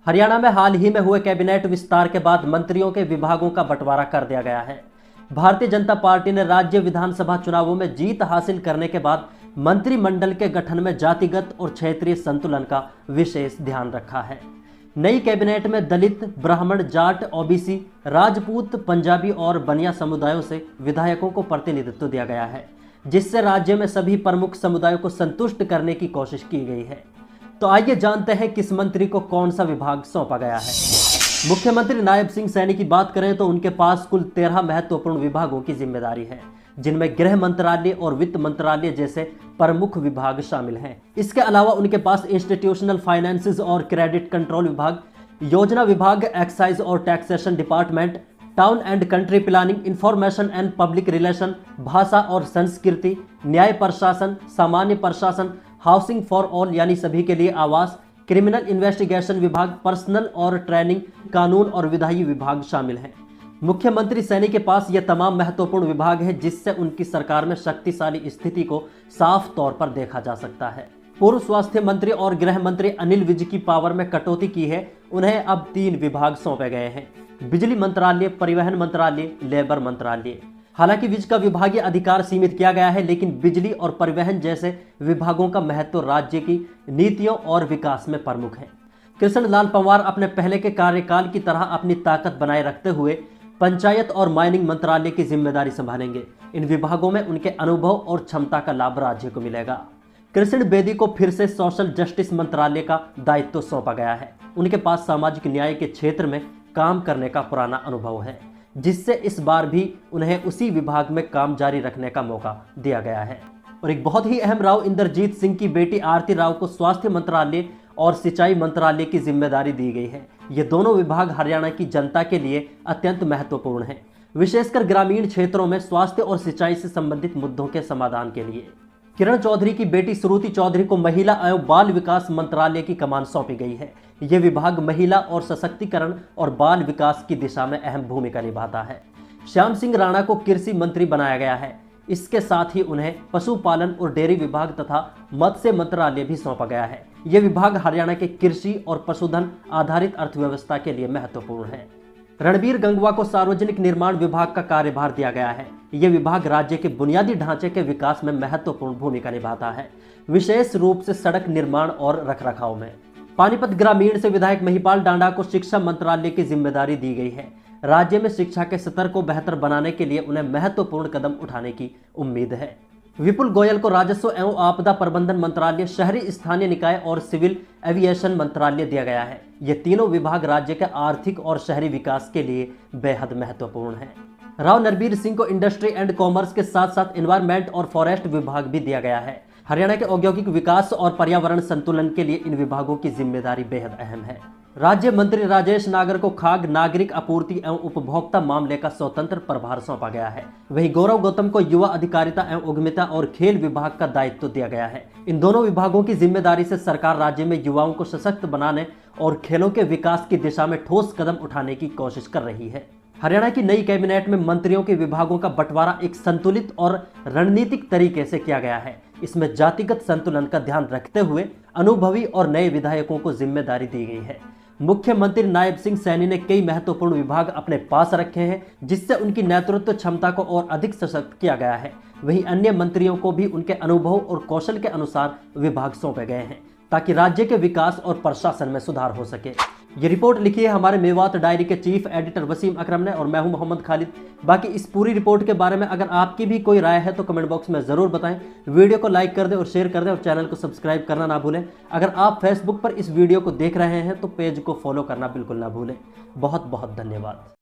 हरियाणा में हाल ही में हुए कैबिनेट विस्तार के बाद मंत्रियों के विभागों का बंटवारा कर दिया गया है। भारतीय जनता पार्टी ने राज्य विधानसभा चुनावों में जीत हासिल करने के बाद मंत्रिमंडल के गठन में जातिगत और क्षेत्रीय संतुलन का विशेष ध्यान रखा है। नई कैबिनेट में दलित, ब्राह्मण, जाट, ओबीसी, राजपूत, पंजाबी और बनिया समुदायों से विधायकों को प्रतिनिधित्व दिया गया है, जिससे राज्य में सभी प्रमुख समुदायों को संतुष्ट करने की कोशिश की गई है। तो आइए जानते हैं किस मंत्री को कौन सा विभाग सौंपा गया है। मुख्यमंत्री नायब सिंह सैनी की बात करें तो उनके पास कुल 13 महत्वपूर्ण विभागों की जिम्मेदारी है, जिनमें गृह मंत्रालय और वित्त मंत्रालय जैसे प्रमुख विभाग शामिल हैं। इसके अलावा उनके पास इंस्टीट्यूशनल फाइनेंसेस और क्रेडिट कंट्रोल विभाग, योजना विभाग, एक्साइज और taxation department, town and country planning, information and public relation, भाषा और संस्कृति, न्याय प्रशासन, सामान्य प्रशासन, हाउसिंग फॉर ऑल यानी सभी के लिए आवास, क्रिमिनल इन्वेस्टिगेशन विभाग, पर्सनल और ट्रेनिंग, कानून और विधायी विभाग शामिल हैं। मुख्यमंत्री सैनी के पास ये तमाम महत्वपूर्ण विभाग हैं, जिससे उनकी सरकार में शक्तिशाली स्थिति को साफ तौर पर देखा जा सकता है। पूर्व स्वास्थ्य मंत्री और गृह मंत्री अनिल विज की पावर में कटौती की है। उन्हें अब 3 विभाग सौंपे गए हैं: बिजली मंत्रालय, परिवहन मंत्रालय, लेबर मंत्रालय। हालांकि विज का विभागीय अधिकार सीमित किया गया है, लेकिन बिजली और परिवहन जैसे विभागों का महत्व राज्य की नीतियों और विकास में प्रमुख है। कृष्ण लाल पंवार अपने पहले के कार्यकाल की तरह अपनी ताकत बनाए रखते हुए पंचायत और माइनिंग मंत्रालय की जिम्मेदारी संभालेंगे। इन विभागों में उनके अनुभव और क्षमता का लाभ राज्य को मिलेगा। कृष्ण बेदी को फिर से सोशल जस्टिस मंत्रालय का दायित्व सौंपा गया है। उनके पास सामाजिक न्याय के क्षेत्र में काम करने का पुराना अनुभव है, जिससे इस बार भी उन्हें उसी विभाग में काम जारी रखने का मौका दिया गया है। और एक बहुत ही अहम राव इंद्रजीत सिंह की बेटी आरती राव को स्वास्थ्य मंत्रालय और सिंचाई मंत्रालय की जिम्मेदारी दी गई है। ये दोनों विभाग हरियाणा की जनता के लिए अत्यंत महत्वपूर्ण हैं, विशेषकर ग्रामीण क्षेत्रों में स्वास्थ्य और सिंचाई से संबंधित मुद्दों के समाधान के लिए। किरण चौधरी की बेटी श्रुति चौधरी को महिला एवं बाल विकास मंत्रालय की कमान सौंपी गई है। यह विभाग महिला और सशक्तिकरण और बाल विकास की दिशा में अहम भूमिका निभाता है। श्याम सिंह राणा को कृषि मंत्री बनाया गया है। इसके साथ ही उन्हें पशुपालन और डेयरी विभाग तथा मत्स्य मंत्रालय भी सौंपा गया है। यह विभाग हरियाणा के कृषि और पशुधन आधारित अर्थव्यवस्था के लिए महत्वपूर्ण है। रणबीर गंगवा को सार्वजनिक निर्माण विभाग का कार्यभार दिया गया है। यह विभाग राज्य के बुनियादी ढांचे के विकास में महत्वपूर्ण भूमिका निभाता है, विशेष रूप से सड़क निर्माण और रखरखाव में। पानीपत ग्रामीण से विधायक महिपाल डांडा को शिक्षा मंत्रालय की जिम्मेदारी दी गई है। राज्य में शिक्षा के स्तर को बेहतर बनाने के लिए उन्हें महत्वपूर्ण कदम उठाने की उम्मीद है। विपुल गोयल को राजस्व एवं आपदा प्रबंधन मंत्रालय, शहरी स्थानीय निकाय और सिविल एविएशन मंत्रालय दिया गया है। ये तीनों विभाग राज्य के आर्थिक और शहरी विकास के लिए बेहद महत्वपूर्ण हैं। राव नरबीर सिंह को इंडस्ट्री एंड कॉमर्स के साथ साथ एनवायरमेंट और फॉरेस्ट विभाग भी दिया गया है। हरियाणा के औद्योगिक विकास और पर्यावरण संतुलन के लिए इन विभागों की जिम्मेदारी बेहद अहम है। राज्य मंत्री राजेश नागर को खाद्य, नागरिक आपूर्ति एवं उपभोक्ता मामले का स्वतंत्र प्रभार सौंपा गया है। वहीं गौरव गौतम को युवा अधिकारिता एवं उद्यमिता और खेल विभाग का दायित्व दिया गया है। इन दोनों विभागों की जिम्मेदारी से सरकार राज्य में युवाओं को सशक्त बनाने और खेलों के विकास की दिशा में ठोस कदम उठाने की कोशिश कर रही है। हरियाणा की नई कैबिनेट में मंत्रियों के विभागों का बंटवारा एक संतुलित और रणनीतिक तरीके से किया गया है। इसमें जातिगत संतुलन का ध्यान रखते हुए अनुभवी और नए विधायकों को जिम्मेदारी दी गई है। मुख्यमंत्री नायब सिंह सैनी ने कई महत्वपूर्ण विभाग अपने पास रखे हैं, जिससे उनकी नेतृत्व क्षमता को और अधिक सशक्त किया गया है। वहीं अन्य मंत्रियों को भी उनके अनुभव और कौशल के अनुसार विभाग सौंपे गए हैं, ताकि राज्य के विकास और प्रशासन में सुधार हो सके। ये रिपोर्ट लिखी है हमारे मेवात डायरी के चीफ एडिटर वसीम अकरम ने और मैं हूं मोहम्मद खालिद। बाकी इस पूरी रिपोर्ट के बारे में अगर आपकी भी कोई राय है तो कमेंट बॉक्स में ज़रूर बताएं। वीडियो को लाइक कर दें और शेयर कर दें और चैनल को सब्सक्राइब करना ना भूलें। अगर आप फेसबुक पर इस वीडियो को देख रहे हैं तो पेज को फॉलो करना बिल्कुल ना भूलें। बहुत बहुत धन्यवाद।